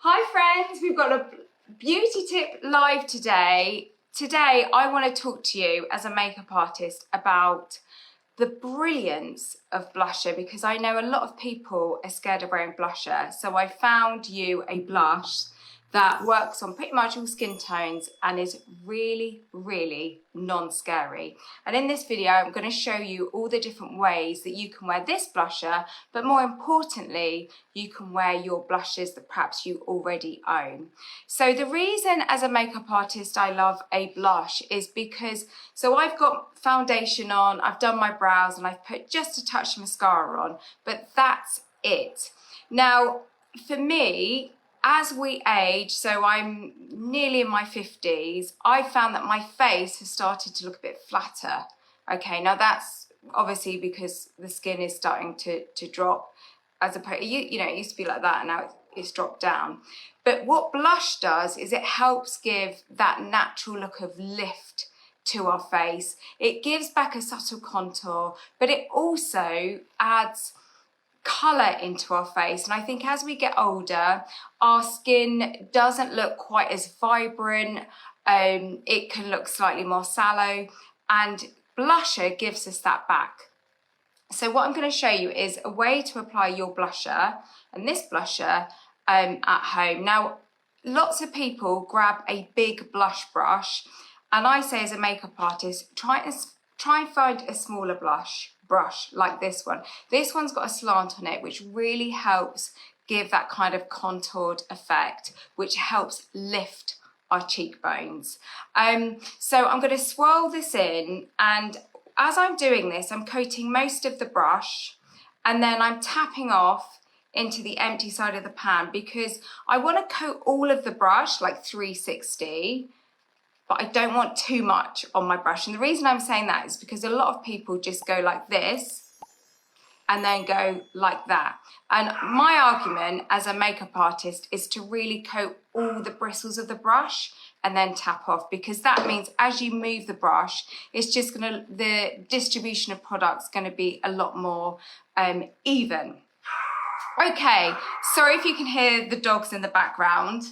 Hi friends, we've got a beauty tip live today. Today I want to talk to you as a makeup artist about the brilliance of blusher, because I know a lot of people are scared of wearing blusher. So I found you a blush that works on pretty much all skin tones and is really, really non-scary. And in this video, I'm going to show you all the different ways that you can wear this blusher, but more importantly, you can wear your blushes that perhaps you already own. So the reason as a makeup artist I love a blush is because, so I've got foundation on, I've done my brows and I've put just a touch of mascara on, but that's it. Now, for me, as we age, so I'm nearly in my 50s, I found that my face has started to look a bit flatter. Okay, now that's obviously because the skin is starting to drop, as opposed, you know, it used to be like that and now it's dropped down. But what blush does is it helps give that natural look of lift to our face. It gives back a subtle contour, but it also adds colour into our face. And I think as we get older, our skin doesn't look quite as vibrant. It can look slightly more sallow, and blusher gives us that back. So what I'm going to show you is a way to apply your blusher, and this blusher at home. Now, lots of people grab a big blush brush, and I say as a makeup artist, try and find a smaller brush like this one. This one's got a slant on it, which really helps give that kind of contoured effect, which helps lift our cheekbones. So I'm going to swirl this in, and as I'm doing this, I'm coating most of the brush, and then I'm tapping off into the empty side of the pan, because I want to coat all of the brush like 360, but I don't want too much on my brush. And the reason I'm saying that is because a lot of people just go like this and then go like that. And my argument as a makeup artist is to really coat all the bristles of the brush and then tap off, because that means as you move the brush, it's just gonna, the distribution of product's gonna be a lot more even. Okay, sorry if you can hear the dogs in the background.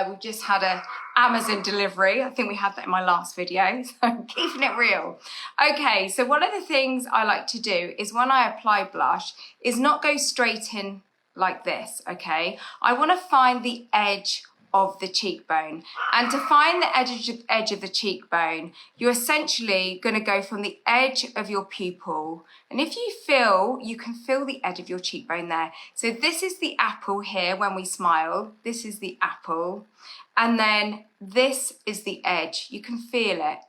We've just had a Amazon delivery. I think we had that in my last video, so I'm keeping it real. Okay, so one of the things I like to do is when I apply blush is not go straight in like this, okay? I want to find the edge of the cheekbone. And to find the edge of the cheekbone, you're essentially going to go from the edge of your pupil. And if you feel, you can feel the edge of your cheekbone there. So this is the apple here when we smile. This is the apple. And then this is the edge. You can feel it.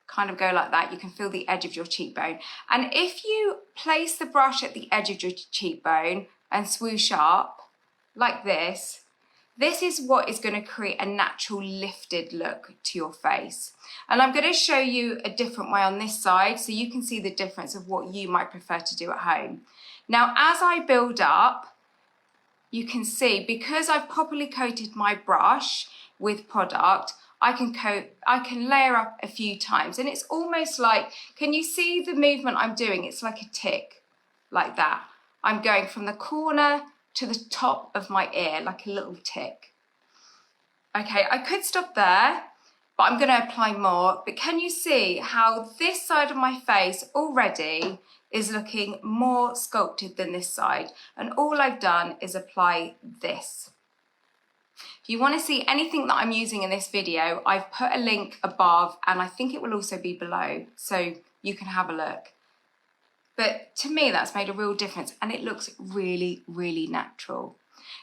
Kind of go like that. You can feel the edge of your cheekbone. And if you place the brush at the edge of your cheekbone and swoosh up like this, this is what is going to create a natural lifted look to your face. And I'm going to show you a different way on this side so you can see the difference of what you might prefer to do at home. Now, as I build up, you can see, because I've properly coated my brush with product, I can layer up a few times, and it's almost like, can you see the movement I'm doing? It's like a tick, like that. I'm going from the corner to the top of my ear, like a little tick. Okay, I could stop there, but I'm going to apply more. But can you see how this side of my face already is looking more sculpted than this side? And all I've done is apply this. If you want to see anything that I'm using in this video, I've put a link above, and I think it will also be below, so you can have a look. But to me, that's made a real difference, and it looks really, really natural.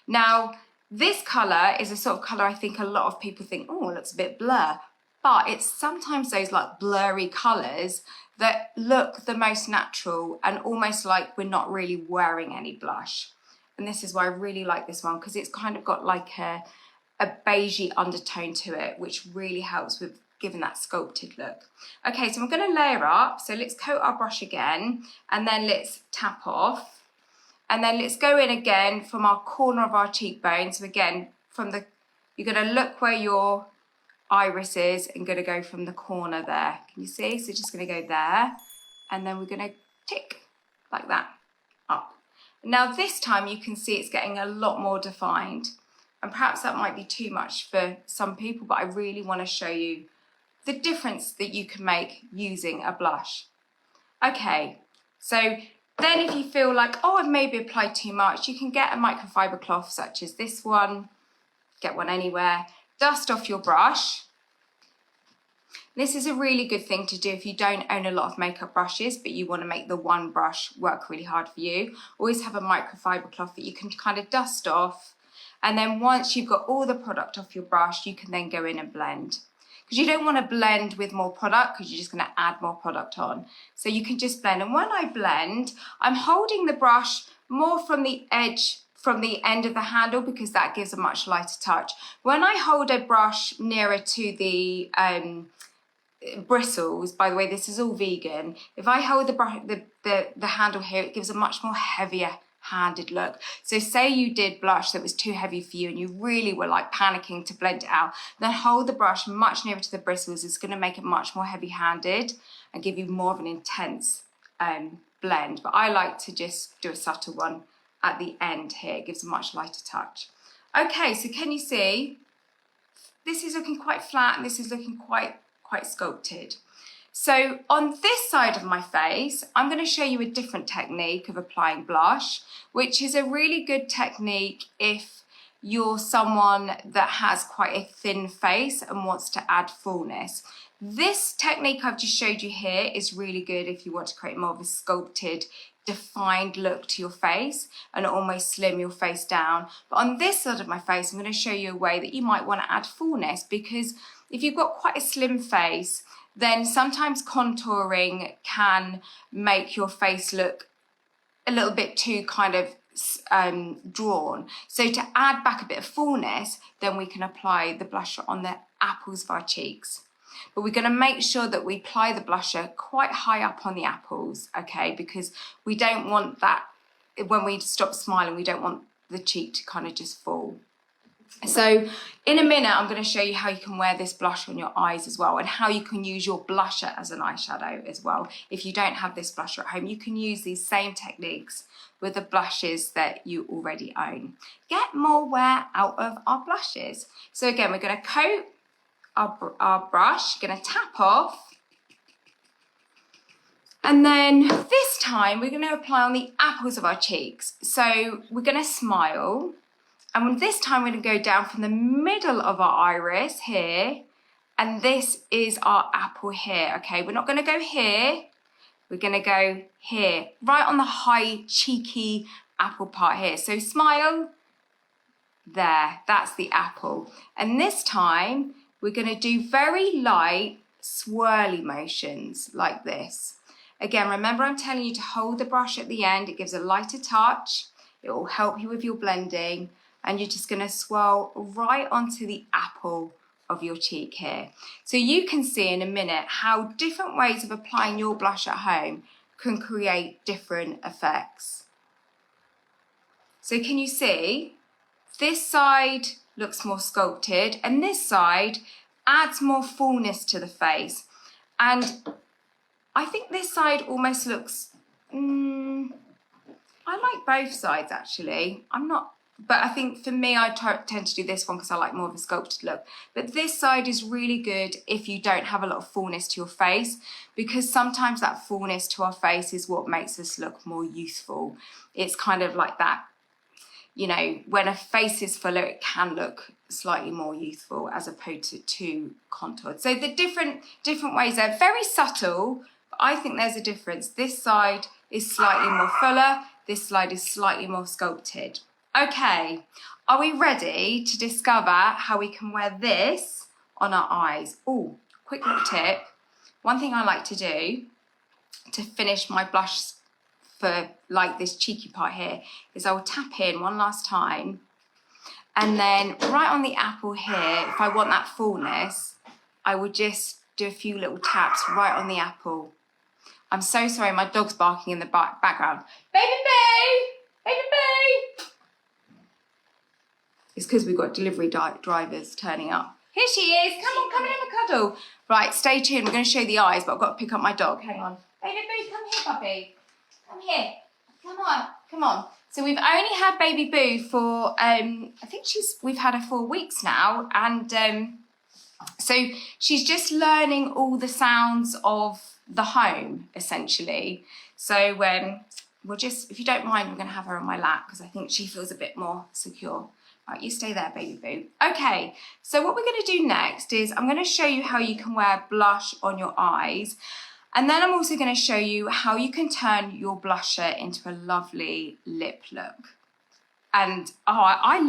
Now, this colour is a sort of colour I think a lot of people think, oh, it looks a bit blur. But it's sometimes those like blurry colours that look the most natural and almost like we're not really wearing any blush. And this is why I really like this one, because it's kind of got like a beigey undertone to it, which really helps with giving that sculpted look. Okay, so I'm going to layer up. So let's coat our brush again, and then let's tap off. And then let's go in again from our corner of our cheekbone. So again, you're going to look where your iris is and going to go from the corner there. Can you see? So just going to go there, and then we're going to tick like that up. Now this time you can see it's getting a lot more defined. And perhaps that might be too much for some people, but I really want to show you the difference that you can make using a blush. Okay, so then if you feel like, oh, I've maybe applied too much, you can get a microfiber cloth such as this one, get one anywhere, dust off your brush. This is a really good thing to do if you don't own a lot of makeup brushes, but you want to make the one brush work really hard for you. Always have a microfiber cloth that you can kind of dust off. And then once you've got all the product off your brush, you can then go in and blend. Because you don't want to blend with more product because you're just going to add more product on. So you can just blend. And when I blend, I'm holding the brush more from the edge, from the end of the handle, because that gives a much lighter touch. When I hold a brush nearer to the bristles, by the way, this is all vegan. If I hold the handle here, it gives a much more heavier handed look. So say you did blush that was too heavy for you and you really were like panicking to blend it out, then hold the brush much nearer to the bristles. It's going to make it much more heavy handed and give you more of an intense blend. But I like to just do a subtle one at the end here. It gives a much lighter touch. Okay, so can you see this is looking quite flat and this is looking quite sculpted. So on this side of my face, I'm going to show you a different technique of applying blush, which is a really good technique if you're someone that has quite a thin face and wants to add fullness. This technique I've just showed you here is really good if you want to create more of a sculpted, defined look to your face and almost slim your face down. But on this side of my face, I'm going to show you a way that you might want to add fullness, because if you've got quite a slim face, then sometimes contouring can make your face look a little bit too kind of drawn. So to add back a bit of fullness, then we can apply the blusher on the apples of our cheeks. But we're going to make sure that we apply the blusher quite high up on the apples, okay? Because we don't want that, when we stop smiling, we don't want the cheek to kind of just fall. So in a minute, I'm going to show you how you can wear this blush on your eyes as well, and how you can use your blusher as an eyeshadow as well. If you don't have this blusher at home, you can use these same techniques with the blushes that you already own. Get more wear out of our blushes. So again, we're going to coat our brush, going to tap off. And then this time we're going to apply on the apples of our cheeks. So we're going to smile. And this time we're going to go down from the middle of our iris here. And this is our apple here, okay? We're not going to go here. We're going to go here, right on the high, cheeky apple part here. So smile. There, that's the apple. And this time we're going to do very light, swirly motions like this. Again, remember I'm telling you to hold the brush at the end. It gives a lighter touch. It will help you with your blending. And you're just going to swirl right onto the apple of your cheek here. So you can see in a minute how different ways of applying your blush at home can create different effects. So can you see? This side looks more sculpted and this side adds more fullness to the face. And I think this side almost looks, I like both sides actually. But I think for me, I tend to do this one because I like more of a sculpted look. But this side is really good if you don't have a lot of fullness to your face, because sometimes that fullness to our face is what makes us look more youthful. It's kind of like that, you know, when a face is fuller, it can look slightly more youthful as opposed to too contoured. So the different ways are very subtle, but I think there's a difference. This side is slightly more fuller. This side is slightly more sculpted. Okay, are we ready to discover how we can wear this on our eyes? Oh, quick little tip. One thing I like to do to finish my blush for like this cheeky part here is I will tap in one last time, and then right on the apple here, if I want that fullness, I will just do a few little taps right on the apple. I'm so sorry, my dog's barking in the background. Baby bee! Baby bee! It's because we've got delivery drivers turning up. Here she is. Come on, come and have a cuddle. Right, stay tuned. We're going to show you the eyes, but I've got to pick up my dog. Hang on. Baby bee, come here, puppy. Come here. Come on, come on. So we've only had baby Boo for, I think we've had her 4 weeks now. And so she's just learning all the sounds of the home, essentially. So we'll just, if you don't mind, I'm going to have her on my lap because I think she feels a bit more secure. Right, you stay there, baby Boo. Okay, so what we're going to do next is I'm going to show you how you can wear blush on your eyes. And then I'm also going to show you how you can turn your blusher into a lovely lip look. And I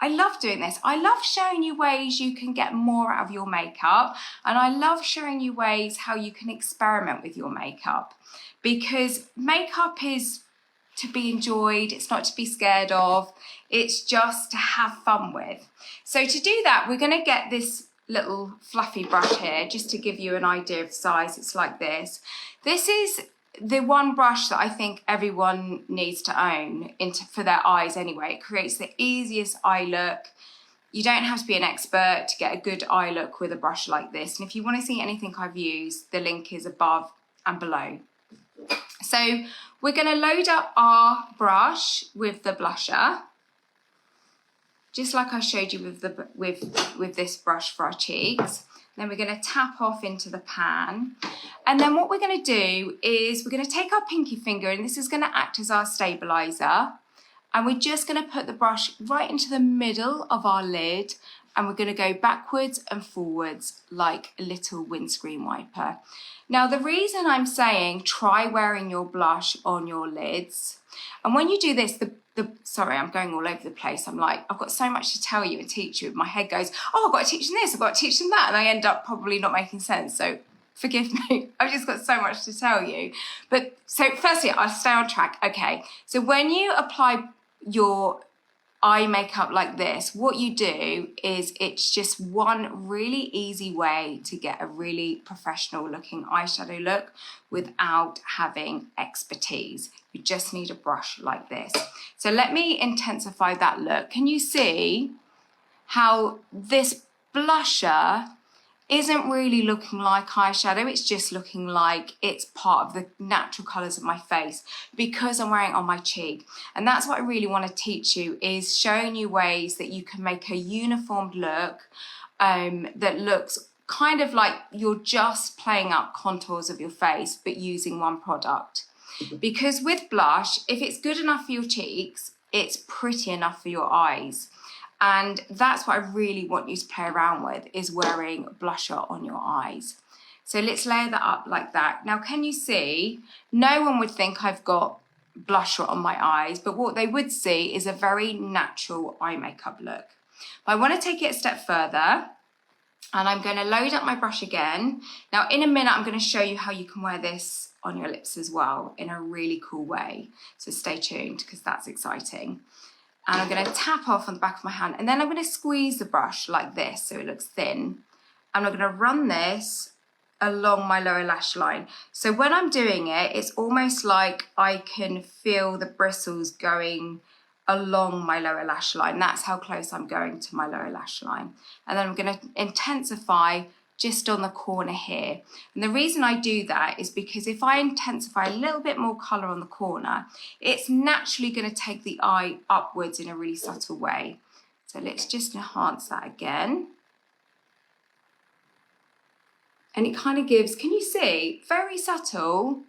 love doing this. I love showing you ways you can get more out of your makeup, and I love showing you ways how you can experiment with your makeup, because makeup is to be enjoyed, it's not to be scared of, it's just to have fun with. So to do that, we're going to get this little fluffy brush here, just to give you an idea of size. It's like this. This is the one brush that I think everyone needs to own for their eyes anyway. It creates the easiest eye look. You don't have to be an expert to get a good eye look with a brush like this. And if you want to see anything I've used, the link is above and below. So we're going to load up our brush with the blusher, just like I showed you with this brush for our cheeks. Then we're going to tap off into the pan. And then what we're going to do is we're going to take our pinky finger, and this is going to act as our stabilizer. And we're just going to put the brush right into the middle of our lid, and we're going to go backwards and forwards like a little windscreen wiper. Now, the reason I'm saying try wearing your blush on your lids, and when you do this, sorry, I'm going all over the place. I'm like, I've got so much to tell you and teach you. My head goes, oh, I've got to teach them this, I've got to teach them that. And I end up probably not making sense. So forgive me. I've just got so much to tell you. But so firstly, I'll stay on track. Okay. So when you apply your eye makeup like this, what you do is it's just one really easy way to get a really professional looking eyeshadow look without having expertise. You just need a brush like this. So let me intensify that look. Can you see how this blusher isn't really looking like eyeshadow? It's just looking like it's part of the natural colours of my face because I'm wearing it on my cheek. And that's what I really want to teach you, is showing you ways that you can make a uniformed look that looks kind of like you're just playing up contours of your face but using one product. Because with blush, if it's good enough for your cheeks, it's pretty enough for your eyes. And that's what I really want you to play around with, is wearing blusher on your eyes. So let's layer that up like that. Now, can you see? No one would think I've got blusher on my eyes, but what they would see is a very natural eye makeup look. But I want to take it a step further, and I'm going to load up my brush again. Now, in a minute, I'm going to show you how you can wear this on your lips as well in a really cool way. So stay tuned, because that's exciting. And I'm going to tap off on the back of my hand, and then I'm going to squeeze the brush like this so it looks thin. And I'm going to run this along my lower lash line. So when I'm doing it, it's almost like I can feel the bristles going along my lower lash line. That's how close I'm going to my lower lash line. And then I'm going to intensify just on the corner here. And the reason I do that is because if I intensify a little bit more colour on the corner, it's naturally going to take the eye upwards in a really subtle way. So let's just enhance that again. And it kind of gives, can you see, very subtle.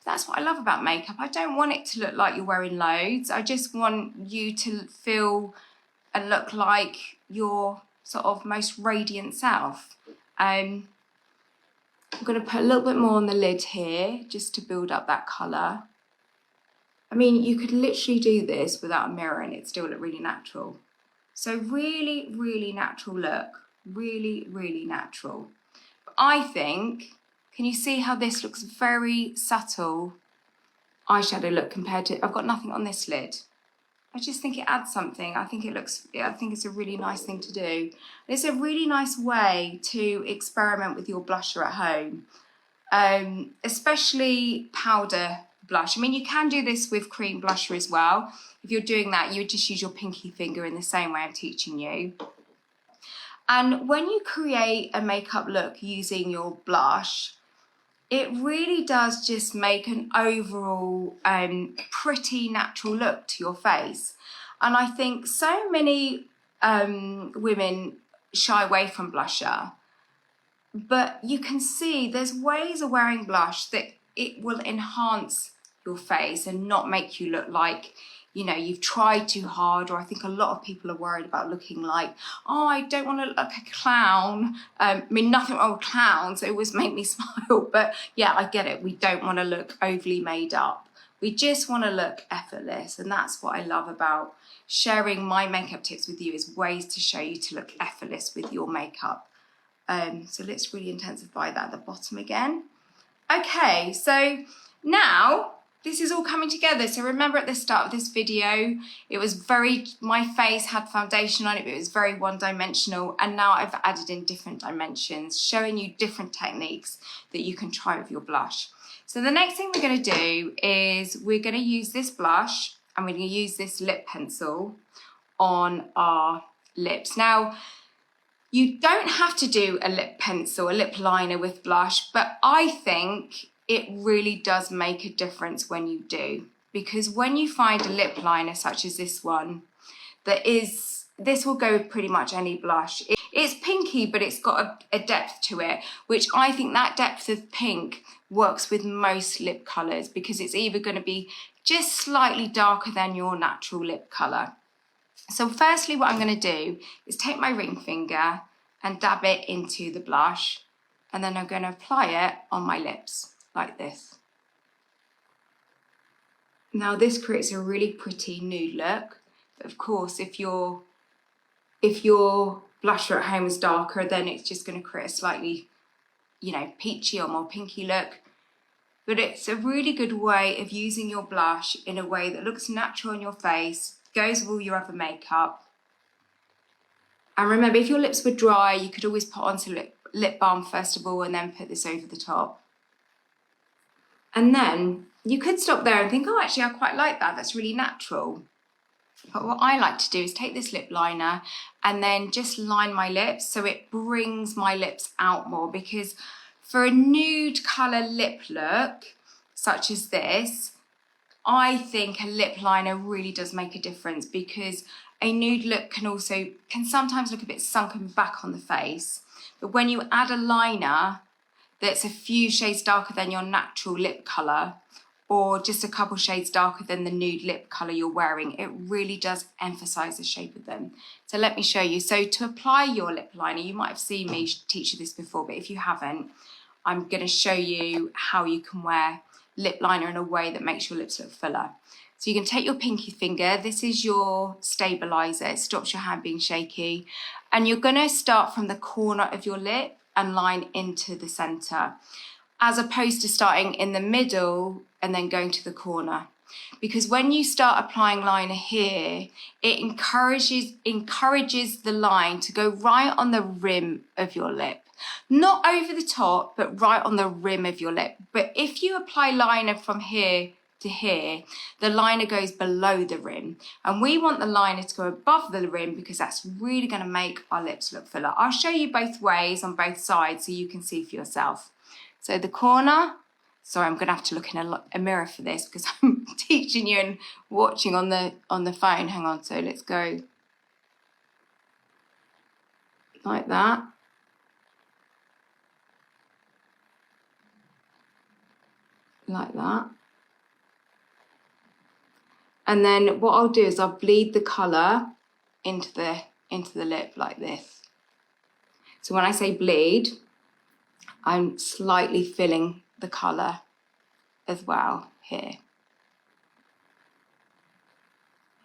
That's what I love about makeup. I don't want it to look like you're wearing loads. I just want you to feel and look like your sort of most radiant self. I'm going to put a little bit more on the lid here just to build up that colour. I mean, you could literally do this without a mirror and it'd still look really natural. So really, really natural look. Really, really natural. But I think, can you see how this looks very subtle eyeshadow look compared to, I've got nothing on this lid. I just think it adds something. I think it's a really nice thing to do. It's a really nice way to experiment with your blusher at home, especially powder blush. I mean, you can do this with cream blusher as well. If you're doing that, you would just use your pinky finger in the same way I'm teaching you. And when you create a makeup look using your blush, it really does just make an overall pretty natural look to your face. And I think so many women shy away from blusher, but you can see there's ways of wearing blush that it will enhance your face and not make you look like, you know, you've tried too hard. Or I think a lot of people are worried about looking like, oh, I don't want to look like a clown. I mean, nothing wrong with clowns, they always make me smile. But yeah, I get it. We don't want to look overly made up. We just want to look effortless. And that's what I love about sharing my makeup tips with you, is ways to show you to look effortless with your makeup. So let's really intensify that at the bottom again. Okay, so now this is all coming together. So remember at the start of this video, it was my face had foundation on it, but it was very one-dimensional. And now I've added in different dimensions, showing you different techniques that you can try with your blush. So the next thing we're gonna do is we're gonna use this blush and we're gonna use this lip pencil on our lips. Now, you don't have to do a lip pencil, a lip liner with blush, but I think it really does make a difference when you do. Because when you find a lip liner such as this one, this will go with pretty much any blush. It's pinky, but it's got a depth to it, which I think that depth of pink works with most lip colours, because it's either going to be just slightly darker than your natural lip colour. So firstly, what I'm going to do is take my ring finger and dab it into the blush, and then I'm going to apply it on my lips like this. Now this creates a really pretty nude look, but of course if your blusher at home is darker, then it's just going to create a slightly, you know, peachy or more pinky look. But it's a really good way of using your blush in a way that looks natural on your face, goes with all your other makeup. And remember, if your lips were dry, you could always put on some lip balm first of all and then put this over the top. And then you could stop there and think, oh, actually, I quite like that. That's really natural. But what I like to do is take this lip liner and then just line my lips so it brings my lips out more. Because for a nude colour lip look, such as this, I think a lip liner really does make a difference, because a nude look can sometimes look a bit sunken back on the face. But when you add a liner that's a few shades darker than your natural lip colour, or just a couple shades darker than the nude lip colour you're wearing, it really does emphasise the shape of them. So let me show you. So to apply your lip liner, you might have seen me teach you this before, but if you haven't, I'm going to show you how you can wear lip liner in a way that makes your lips look fuller. So you can take your pinky finger, this is your stabiliser, it stops your hand being shaky, and you're going to start from the corner of your lip and line into the centre, as opposed to starting in the middle and then going to the corner. Because when you start applying liner here, it encourages the line to go right on the rim of your lip. Not over the top, but right on the rim of your lip. But if you apply liner from here to here, the liner goes below the rim. And we want the liner to go above the rim, because that's really going to make our lips look fuller. I'll show you both ways on both sides so you can see for yourself. So the corner, sorry, I'm going to have to look in a mirror for this because I'm teaching you and watching on the phone. Hang on, so let's go like that. Like that. And then what I'll do is I'll bleed the colour into the lip like this. So when I say bleed, I'm slightly filling the colour as well here.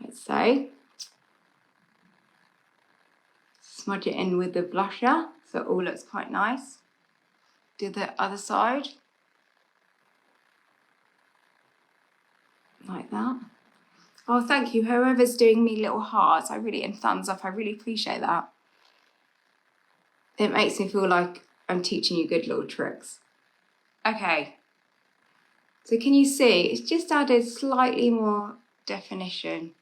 Like so. Smudge it in with the blusher so it all looks quite nice. Do the other side. Like that. Oh, thank you, whoever's doing me little hearts, and thumbs up, I really appreciate that. It makes me feel like I'm teaching you good little tricks. Okay, so can you see, it's just added slightly more definition.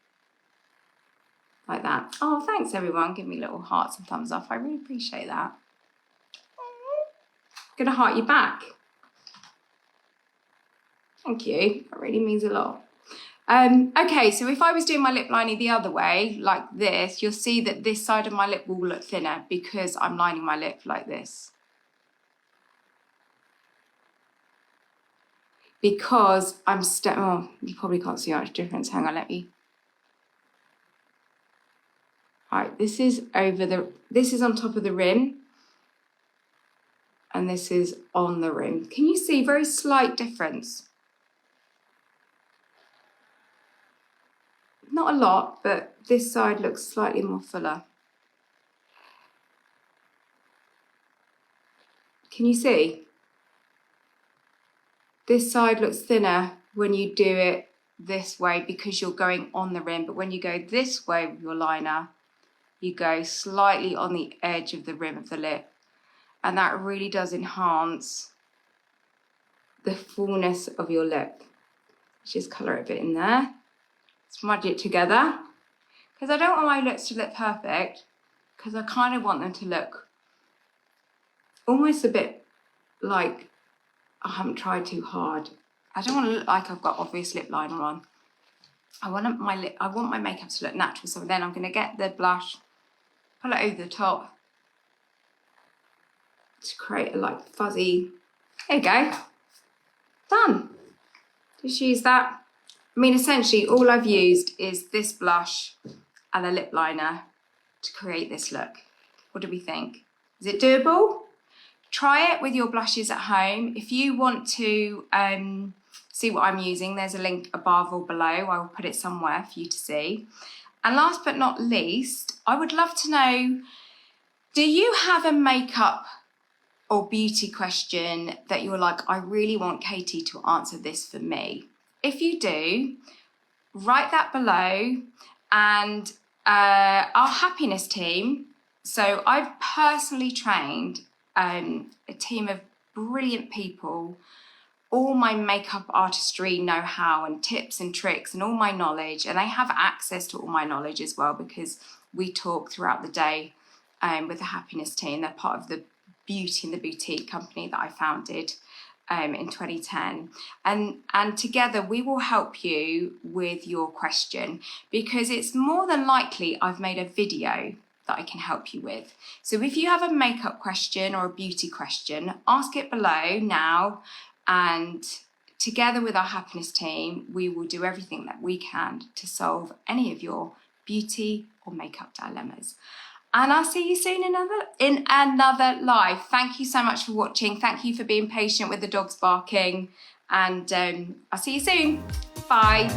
Like that. Oh, thanks everyone, give me little hearts and thumbs up, I really appreciate that. I'm gonna heart you back. Thank you, that really means a lot. Okay, so if I was doing my lip lining the other way, like this, you'll see that this side of my lip will look thinner because I'm lining my lip like this. Because I'm oh, you probably can't see much difference. Hang on, let me. All right, this is on top of the rim, and this is on the rim. Can you see very slight difference? Not a lot, but this side looks slightly more fuller. Can you see? This side looks thinner when you do it this way because you're going on the rim, but when you go this way with your liner, you go slightly on the edge of the rim of the lip, and that really does enhance the fullness of your lip. Let's just colour it a bit in there. Smudge it together, because I don't want my lips to look perfect, because I kind of want them to look almost a bit like I haven't tried too hard. I don't want to look like I've got obvious lip liner on. I want my makeup to look natural, so then I'm going to get the blush, pull it over the top to create a like fuzzy. There you go. Done. Just use that. I mean, essentially all I've used is this blush and a lip liner to create this look. What do we think? Is it doable? Try it with your blushes at home. If you want to see what I'm using, there's a link above or below. I will put it somewhere for you to see. And last but not least, I would love to know, do you have a makeup or beauty question that you're like, I really want Katie to answer this for me? If you do, write that below, and our happiness team, so I've personally trained a team of brilliant people, all my makeup artistry know-how and tips and tricks and all my knowledge, and they have access to all my knowledge as well because we talk throughout the day with the happiness team. They're part of the Beauty in the Boutique company that I founded in 2010, and together we will help you with your question, because it's more than likely I've made a video that I can help you with. So if you have a makeup question or a beauty question, ask it below now, and together with our happiness team we will do everything that we can to solve any of your beauty or makeup dilemmas. And I'll see you soon in another live. Thank you so much for watching. Thank you for being patient with the dogs barking. And I'll see you soon. Bye.